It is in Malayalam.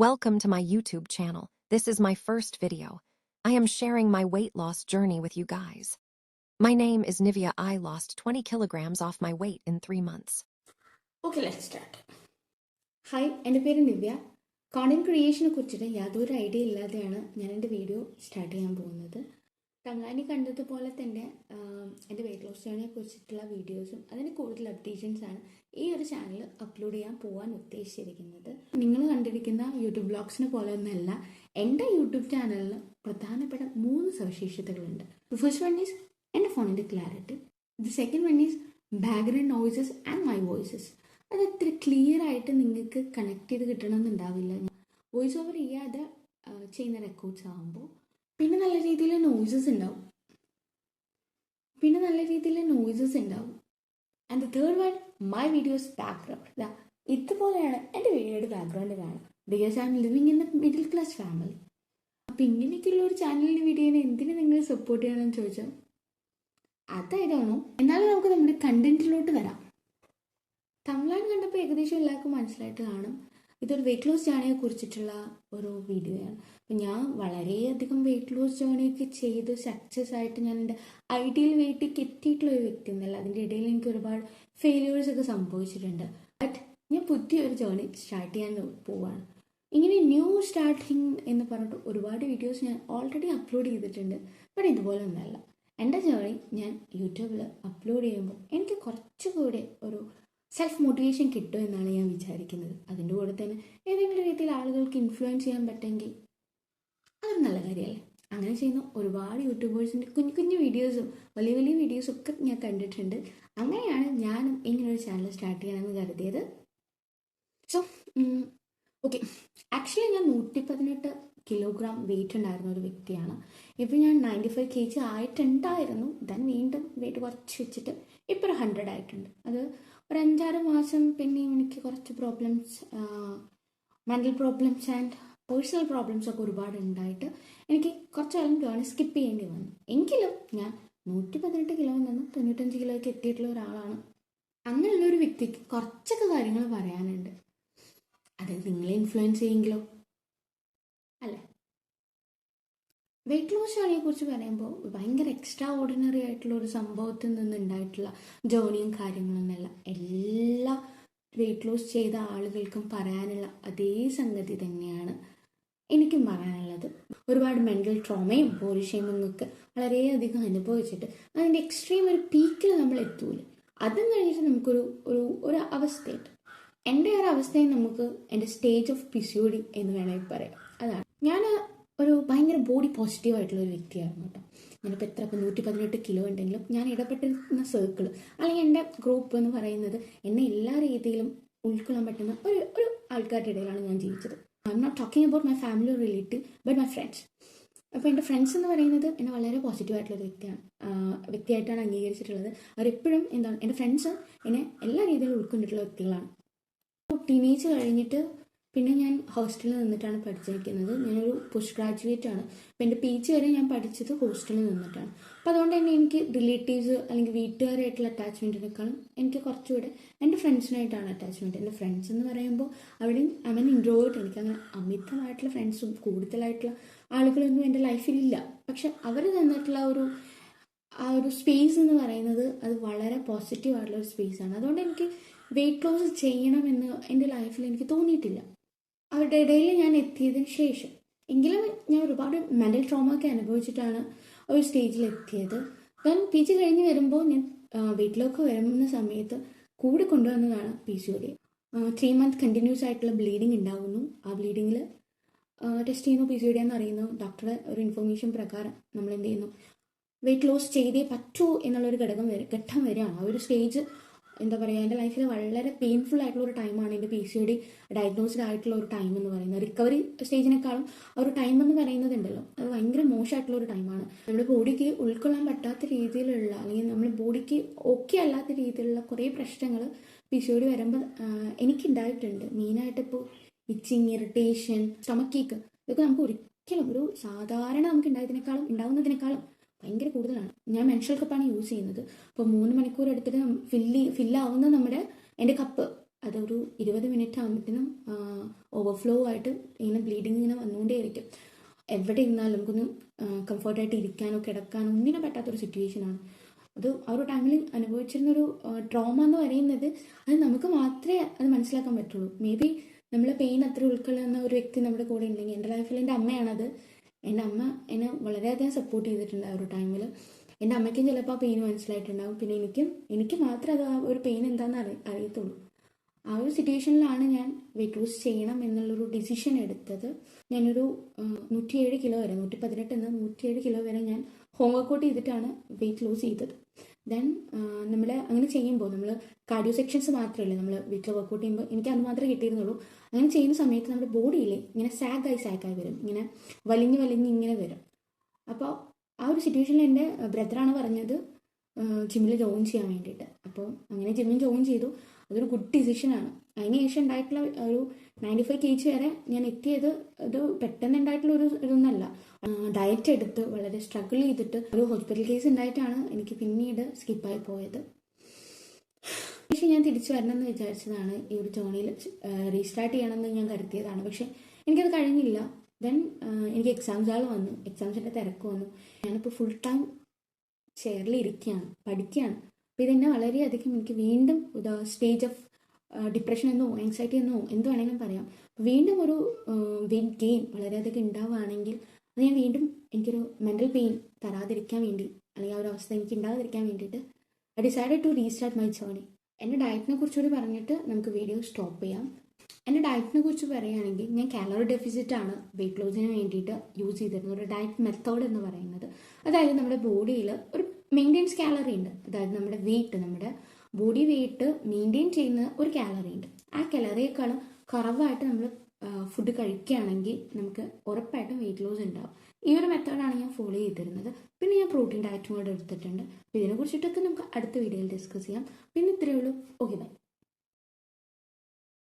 Welcome to my YouTube channel. This is my first video. I am sharing my weight loss journey with you guys. My name is Nivea. I lost 20 kilograms off my weight in 3 months. Okay, let's start. Hi, എൻ്റെ പേര് നിവ്യ. കോണ്ടന്റ് ക്രിയേഷനെ കുറിച്ചിട്ട് യാതൊരു ഐഡിയ ഇല്ലാതെയാണ് ഞാൻ എൻ്റെ വീഡിയോ സ്റ്റാർട്ട് ചെയ്യാൻ പോകുന്നത്. തങ്ങാനി കണ്ടതുപോലെ തന്നെ എൻ്റെ വെയിറ്റ് ലോസ് ജേണിയെ കുറിച്ചിട്ടുള്ള വീഡിയോസും അതിന് കൂടുതൽ അപ്ഡേഷൻസാണ് ഈ ഒരു ചാനൽ അപ്ലോഡ് ചെയ്യാൻ പോകാൻ ഉദ്ദേശിച്ചിരിക്കുന്നത്. നിങ്ങൾ കണ്ടിരിക്കുന്ന യൂട്യൂബ് വ്ളോഗ്സിനെ പോലെ ഒന്നല്ല എൻ്റെ യൂട്യൂബ് ചാനലിന് പ്രധാനപ്പെട്ട 3 സവിശേഷതകളുണ്ട്. ഫസ്റ്റ് വൺ ഈസ് എൻ്റെ ഫോണിൻ്റെ clarity. The second one is background noises and my voices. അത് അത്ര ക്ലിയർ ആയിട്ട് നിങ്ങൾക്ക് കണക്ട് ചെയ്ത് കിട്ടണമെന്നുണ്ടാവില്ല. വോയിസ് ഓവർ ചെയ്യാതെ ചെയ്യുന്ന റെക്കോർഡ്സ് ആകുമ്പോൾ പിന്നെ നല്ല രീതിയിൽ നോയ്സസ് ഉണ്ടാവും. And the third one my videos background. ഇതുപോലെയാണ് എൻ്റെ വീഡിയോയുടെ ബാക്ക്ഗ്രൗണ്ട് കാണും. Because I M living in A middle class family. അപ്പം ഇങ്ങനെയൊക്കെയുള്ള ഒരു ചാനലിൻ്റെ വീഡിയോനെ എന്തിനു നിങ്ങൾ സപ്പോർട്ട് ചെയ്യണമെന്ന് ചോദിച്ചാൽ അതായതാണോ. എന്നാലും നമുക്ക് നമ്മുടെ കണ്ടന്റിലോട്ട് വരാം. തമിഴ്നാട് കണ്ടപ്പോൾ ഏകദേശം എല്ലാവർക്കും മനസ്സിലായിട്ട് കാണും ഇതൊരു വെയിറ്റ് ലോസ് ജേണിയെ കുറിച്ചിട്ടുള്ള ഒരു വീഡിയോയാണ്. അപ്പം ഞാൻ വളരെയധികം വെയിറ്റ് ലോസ് ജേണിയൊക്കെ ചെയ്ത് സക്സസ് ആയിട്ട് ഞാൻ എൻ്റെ ഐഡിയൽ വെയിറ്റിലേക്ക് എത്തിയിട്ടുള്ള ഒരു വ്യക്തി ഒന്നല്ല. അതിൻ്റെ ഇടയിൽ എനിക്ക് ഒരുപാട് ഫെയിലിയേഴ്സ് ഒക്കെ സംഭവിച്ചിട്ടുണ്ട്. ബട്ട് ഞാൻ പുതിയൊരു ജേണി സ്റ്റാർട്ട് ചെയ്യാൻ പോവാണ്. ഇങ്ങനെ ന്യൂ സ്റ്റാർട്ടിങ് എന്ന് പറഞ്ഞിട്ട് ഒരുപാട് വീഡിയോസ് ഞാൻ ഓൾറെഡി അപ്ലോഡ് ചെയ്തിട്ടുണ്ട്. ബട്ട് ഇതുപോലെ ഒന്നല്ല. എൻ്റെ ജേണി ഞാൻ യൂട്യൂബിൽ അപ്ലോഡ് ചെയ്യുമ്പോൾ എനിക്ക് കുറച്ചുകൂടെ ഒരു സെൽഫ് മോട്ടിവേഷൻ കിട്ടും എന്നാണ് ഞാൻ വിചാരിക്കുന്നത്. അതിൻ്റെ കൂടെ തന്നെ ഏതെങ്കിലും രീതിയിൽ ആളുകൾക്ക് ഇൻഫ്ലുവൻസ് ചെയ്യാൻ പറ്റുമെങ്കിൽ അതൊരു നല്ല കാര്യമല്ലേ. അങ്ങനെ ചെയ്യുന്ന ഒരുപാട് യൂട്യൂബേഴ്സിൻ്റെ കുഞ്ഞു കുഞ്ഞു വീഡിയോസും വലിയ വലിയ വീഡിയോസും ഒക്കെ ഞാൻ കണ്ടിട്ടുണ്ട്. അങ്ങനെയാണ് ഞാനും ഇങ്ങനൊരു ചാനൽ സ്റ്റാർട്ട് ചെയ്യണമെന്ന് കരുതിയത്. സോ ഓക്കെ, ആക്ച്വലി ഞാൻ 118 കിലോഗ്രാം വെയിറ്റ് ഉണ്ടായിരുന്ന ഒരു വ്യക്തിയാണ്. ഇപ്പം ഞാൻ 95 kg ആയിട്ടുണ്ടായിരുന്നു. ദെൻ വീണ്ടും വെയിറ്റ് കുറച്ച് വെച്ചിട്ട് ഇപ്പോൾ ഒരു 100 ആയിട്ടുണ്ട്. അത് ഒരു 5-6 മാസം പിന്നെ എനിക്ക് കുറച്ച് problems, mental problems and personal problems ഒക്കെ ഒരുപാട് ഉണ്ടായിട്ട് എനിക്ക് കുറച്ച് കാലം ജേണി സ്കിപ്പ് ചെയ്യേണ്ടി വന്നു. എങ്കിലും ഞാൻ 118 കിലോയിൽ നിന്ന് 95 കിലോയ്ക്ക് എത്തിയിട്ടുള്ള ഒരാളാണ്. അങ്ങനെയുള്ള ഒരു വ്യക്തിക്ക് കുറച്ചൊക്കെ കാര്യങ്ങൾ പറയാനുണ്ട്. അത് നിങ്ങളെ ഇൻഫ്ലുവൻസ് ചെയ്യെങ്കിലോ അല്ലേ. വെയിറ്റ് ലോസ് ജേണിയെ കുറിച്ച് പറയുമ്പോൾ ഭയങ്കര എക്സ്ട്രാ ഓർഡിനറി ആയിട്ടുള്ള ഒരു സംഭവത്തിൽ നിന്നുണ്ടായിട്ടുള്ള ജേണിയും കാര്യങ്ങളൊന്നുമല്ല. എല്ലാ വെയിറ്റ് ലോസ് ചെയ്ത ആളുകൾക്കും പറയാനുള്ള അതേ സംഗതി തന്നെയാണ് എനിക്കും പറയാനുള്ളത്. ഒരുപാട് മെൻ്റൽ ട്രോമയും ബോഡി ഷേമിങ്ങും ഒക്കെ വളരെയധികം അനുഭവിച്ചിട്ട് അതിൻ്റെ എക്സ്ട്രീം ഒരു പീക്കിൽ നമ്മൾ എത്തൂല. അതും കഴിഞ്ഞിട്ട് നമുക്കൊരു ഒരു അവസ്ഥയുണ്ട്. എൻ്റെ ഒരു അവസ്ഥയെ നമുക്ക് എൻ്റെ സ്റ്റേജ് ഓഫ് PCOD എന്ന് വേണമെങ്കിൽ പറയാം. അതാണ് ഞാൻ ഒരു ഭയങ്കര ബോഡി പോസിറ്റീവ് ആയിട്ടുള്ള ഒരു വ്യക്തിയായിരുന്നു കേട്ടോ. ഞാനിപ്പോൾ എത്ര 118 കിലോ ഉണ്ടെങ്കിലും ഞാൻ ഇടപെട്ടിരുന്ന സർക്കിൾ അല്ലെങ്കിൽ എൻ്റെ ഗ്രൂപ്പ് എന്ന് പറയുന്നത് എന്നെ എല്ലാ രീതിയിലും ഉൾക്കൊള്ളാൻ പറ്റുന്ന ഒരു ആൾക്കാരുടെ ഇടയിലാണ് ഞാൻ ജീവിച്ചത്. I'm not talking about my family or relative but my friends. അപ്പോൾ എൻ്റെ ഫ്രണ്ട്സ് എന്ന് പറയുന്നത് എന്നെ വളരെ പോസിറ്റീവ് ആയിട്ടുള്ളൊരു വ്യക്തിയായിട്ടാണ് അംഗീകരിച്ചിട്ടുള്ളത്. അവരെപ്പോഴും എന്താണ് എൻ്റെ ഫ്രണ്ട്സ് എന്നെ എല്ലാ രീതിയിലും ഉൾക്കൊണ്ടിട്ടുള്ള വ്യക്തികളാണ്. ടീനേജ് കഴിഞ്ഞിട്ട് പിന്നെ ഞാൻ ഹോസ്റ്റലിൽ നിന്നിട്ടാണ് പഠിച്ചിരിക്കുന്നത്. ഞാനൊരു പോസ്റ്റ് ഗ്രാജുവേറ്റ് ആണ്. അപ്പോൾ എൻ്റെ PG വരെ ഞാൻ പഠിച്ചത് ഹോസ്റ്റലിൽ നിന്നിട്ടാണ്. അപ്പോൾ അതുകൊണ്ട് തന്നെ എനിക്ക് റിലേറ്റീവ്സ് അല്ലെങ്കിൽ വീട്ടുകാരായിട്ടുള്ള അറ്റാച്ച്മെൻറ്റിനേക്കാളും എനിക്ക് കുറച്ചുകൂടെ എൻ്റെ ഫ്രണ്ട്സിനായിട്ടാണ് അറ്റാച്ച്മെൻറ്റ്. എൻ്റെ ഫ്രണ്ട്സ് എന്ന് പറയുമ്പോൾ അവിടെയും അവൻ ഇൻട്രോവേർട്ട്. എനിക്കങ്ങനെ അമിതമായിട്ടുള്ള ഫ്രണ്ട്സും കൂടുതലായിട്ടുള്ള ആളുകളൊന്നും എൻ്റെ ലൈഫിലില്ല. പക്ഷെ അവർ തന്നിട്ടുള്ള ആ ഒരു സ്പേസ് എന്ന് പറയുന്നത് അത് വളരെ പോസിറ്റീവ് ആയിട്ടുള്ള ഒരു സ്പേസാണ്. അതുകൊണ്ട് എനിക്ക് വെയിറ്റ് ലോസ് ചെയ്യണമെന്ന് എൻ്റെ ലൈഫിൽ എനിക്ക് തോന്നിയിട്ടില്ല. അവരുടെ ഇടയിൽ ഞാൻ എത്തിയതിന് ശേഷം എങ്കിലും ഞാൻ ഒരുപാട് മെൻ്റൽ ട്രോമ ഒക്കെ അനുഭവിച്ചിട്ടാണ് ഒരു സ്റ്റേജിൽ എത്തിയത്. ദെൻ PG കഴിഞ്ഞ് വരുമ്പോൾ ഞാൻ വെയിറ്റിലൊക്കെ വരുന്ന സമയത്ത് കൂടെ കൊണ്ടുവന്നതാണ് PCOD. 3 month കണ്ടിന്യൂസ് ആയിട്ടുള്ള ബ്ലീഡിങ് ഉണ്ടാകുന്നു. ആ ബ്ലീഡിങ്ങിൽ ടെസ്റ്റ് ചെയ്യുന്നു PCOD എന്ന് അറിയുന്നു. ഡോക്ടറുടെ ഒരു ഇൻഫർമേഷൻ പ്രകാരം നമ്മൾ എന്ത് ചെയ്യുന്നു, വെയിറ്റ് ലോസ് ചെയ്തേ പറ്റൂ എന്നുള്ളൊരു ഘട്ടം വരികയാണ്. ആ ഒരു സ്റ്റേജ് എന്താ പറയുക, എൻ്റെ ലൈഫിൽ വളരെ പെയിൻഫുൾ ആയിട്ടുള്ള ഒരു ടൈമാണ് എൻ്റെ PCOD ഡയഗ്നോസ്ഡ് ആയിട്ടുള്ള ഒരു ടൈം എന്ന് പറയുന്നത്. റിക്കവറി സ്റ്റേജിനേക്കാളും ആ ഒരു ടൈം എന്ന് പറയുന്നതുണ്ടല്ലോ, അത് ഭയങ്കര മോശമായിട്ടുള്ള ഒരു ടൈമാണ്. നമ്മുടെ ബോഡിക്ക് ഉൾക്കൊള്ളാൻ പറ്റാത്ത രീതിയിലുള്ള അല്ലെങ്കിൽ നമ്മുടെ ബോഡിക്ക് ഓക്കെ അല്ലാത്ത രീതിയിലുള്ള കുറേ പ്രശ്നങ്ങൾ PCOD വരുമ്പോൾ എനിക്കുണ്ടായിട്ടുണ്ട്. മെയിനായിട്ട് ഇപ്പോൾ ഇച്ചിങ്, ഇറിറ്റേഷൻ, സ്റ്റൊമക്ക് ഏക്ക്, ഇതൊക്കെ നമുക്ക് ഒരിക്കലും ഒരു സാധാരണ നമുക്ക് ഉണ്ടാവുന്നതിനേക്കാളും ഭയങ്കര കൂടുതലാണ്. ഞാൻ മെൻസ്ട്രൽ കപ്പാണ് യൂസ് ചെയ്യുന്നത്. അപ്പോൾ 3 മണിക്കൂർ എടുത്തിട്ട് ഫില്ലാവുന്ന എൻ്റെ കപ്പ് അതൊരു 20 മിനിറ്റ് ആകുമ്പോഴത്തേനും ഓവർഫ്ലോ ആയിട്ട് ഇങ്ങനെ ബ്ലീഡിങ് ഇങ്ങനെ വന്നുകൊണ്ടേയിരിക്കും. എവിടെ ഇരുന്നാലും നമുക്കൊന്ന് കംഫർട്ടായിട്ട് ഇരിക്കാനോ കിടക്കാനോ ഒന്നിനും പറ്റാത്തൊരു സിറ്റുവേഷനാണ്. അത് ആ ഒരു ടൈമിൽ അനുഭവിച്ചിരുന്നൊരു ട്രോമ എന്ന് പറയുന്നത് അത് നമുക്ക് മാത്രമേ അത് മനസ്സിലാക്കാൻ പറ്റുള്ളൂ. മേ ബി നമ്മൾ പെയിൻ അത്ര ഉൾക്കൊള്ളുന്ന ഒരു വ്യക്തി നമ്മുടെ കൂടെ ഉണ്ടെങ്കിൽ, എൻ്റെ ലൈഫിൽ എൻ്റെ അമ്മയാണത്. എൻ്റെ അമ്മ എന്നെ വളരെയധികം സപ്പോർട്ട് ചെയ്തിട്ടുണ്ട് ആ ഒരു ടൈമിൽ. എൻ്റെ അമ്മയ്ക്കും ചിലപ്പോൾ ആ പെയിൻ മനസ്സിലായിട്ടുണ്ടാവും. പിന്നെ എനിക്ക് മാത്രമേ അത് ആ ഒരു പെയിൻ എന്താണെന്ന് അറിയത്തുള്ളൂ. ആ ഒരു സിറ്റുവേഷനിലാണ് ഞാൻ വെയിറ്റ് ലോസ് ചെയ്യണം എന്നുള്ളൊരു ഡിസിഷൻ എടുത്തത്. ഞാനൊരു 107 കിലോ വരെ, 118 എന്ന 107 കിലോ വരെ ഞാൻ ഹോം വർക്കൗട്ട് ചെയ്തിട്ടാണ് വെയിറ്റ് ലോസ് ചെയ്തത്. ദെൻ നമ്മൾ അങ്ങനെ ചെയ്യുമ്പോൾ നമ്മൾ കാർഡിയോ സെക്ഷൻസ് മാത്രമല്ല, നമ്മൾ വീട്ടിൽ വർക്കൗട്ട് ചെയ്യുമ്പോൾ എനിക്ക് അത് മാത്രമേ കിട്ടിയിരുന്നുള്ളൂ. അങ്ങനെ ചെയ്യുന്ന സമയത്ത് നമ്മുടെ ബോഡിയിൽ ഇങ്ങനെ സാഗായി വരും, ഇങ്ങനെ വലിഞ്ഞ് ഇങ്ങനെ വരും. അപ്പോൾ ആ ഒരു സിറ്റുവേഷനിൽ എൻ്റെ ബ്രദറാണ് പറഞ്ഞത് ജിമ്മിൽ ജോയിൻ ചെയ്യാൻ വേണ്ടിയിട്ട്. അപ്പോൾ അങ്ങനെ ജിമ്മിൽ ജോയിൻ ചെയ്തു. അതൊരു ഗുഡ് ഡിസിഷനാണ്. അതിന് ശേഷം ഉണ്ടായിട്ടുള്ള ഒരു 95 kg വരെ ഞാൻ എത്തിയത് അത് പെട്ടെന്ന് ഉണ്ടായിട്ടുള്ള ഇതൊന്നല്ല. ഡയറ്റ് എടുത്ത് വളരെ സ്ട്രഗിൾ ചെയ്തിട്ട് ഒരു ഹോസ്പിറ്റൽ കേസ് ഉണ്ടായിട്ടാണ് എനിക്ക് പിന്നീട് സ്കിപ്പായി പോയത്. പക്ഷേ ഞാൻ തിരിച്ചു വരണമെന്ന് വിചാരിച്ചതാണ്. ഈ ഒരു ജേർണിയിൽ റീസ്റ്റാർട്ട് ചെയ്യണമെന്ന് ഞാൻ കരുതിയതാണ്. പക്ഷെ എനിക്കത് കഴിഞ്ഞില്ല. ദെൻ എനിക്ക് എക്സാംസുകൾ വന്നു, എക്സാംസിൻ്റെ തിരക്ക് വന്നു. ഞാനിപ്പോൾ ഫുൾ ടൈം ചെയറിൽ ഇരിക്കുകയാണ്, പഠിക്കുകയാണ്. അപ്പോൾ ഇതെന്നെ വളരെയധികം എനിക്ക് വീണ്ടും സ്റ്റേജ് ഓഫ് ഡിപ്രഷൻ എന്നോ ആങ്സൈറ്റി എന്നോ എന്ത് വേണമെങ്കിലും പറയാം. വീണ്ടും ഒരു വെയിറ്റ് ഗെയിൻ വളരെയധികം ഉണ്ടാവുകയാണെങ്കിൽ അത് ഞാൻ വീണ്ടും എനിക്കൊരു മെൻ്റൽ പെയിൻ തരാതിരിക്കാൻ വേണ്ടി, അല്ലെങ്കിൽ ആ ഒരു അവസ്ഥ എനിക്ക് ഉണ്ടാകാതിരിക്കാൻ വേണ്ടിയിട്ട് I decided to restart my journey. എൻ്റെ ഡയറ്റിനെ കുറിച്ചുകൂടി പറഞ്ഞിട്ട് നമുക്ക് വീഡിയോ സ്റ്റോപ്പ് ചെയ്യാം. എൻ്റെ ഡയറ്റിനെ കുറിച്ച് പറയുകയാണെങ്കിൽ ഞാൻ കാലറി ഡെഫിസിറ്റാണ് വെയിറ്റ് ലോസിന് വേണ്ടിയിട്ട് യൂസ് ചെയ്തിരുന്നത്. ഒരു ഡയറ്റ് മെത്തേഡ് എന്ന് പറയുന്നത്, അതായത് നമ്മുടെ ബോഡിയിൽ ഒരു മെയിൻ്റെനൻസ് കാലറി ഉണ്ട്. അതായത് നമ്മുടെ ബോഡി വെയിറ്റ് മെയിൻറ്റെയിൻ ചെയ്യുന്ന ഒരു കാലറി ഉണ്ട്. ആ കാലറിയേക്കാളും കുറവായിട്ട് നമ്മൾ ഫുഡ് കഴിക്കുകയാണെങ്കിൽ നമുക്ക് ഉറപ്പായിട്ടും വെയിറ്റ് ലോസ് ഉണ്ടാവും. ഈ ഒരു മെത്തേഡാണ് ഞാൻ ഫോളോ ചെയ്തിരുന്നത്. പിന്നെ ഞാൻ പ്രോട്ടീൻ ഡയറ്റും കൂടെ എടുത്തിട്ടുണ്ട്. അപ്പോൾ ഇതിനെ കുറിച്ചിട്ടൊക്കെ നമുക്ക് അടുത്ത വീഡിയോയിൽ ഡിസ്കസ് ചെയ്യാം. പിന്നെ ഇത്രയേ ഉള്ളൂ. Okay, by.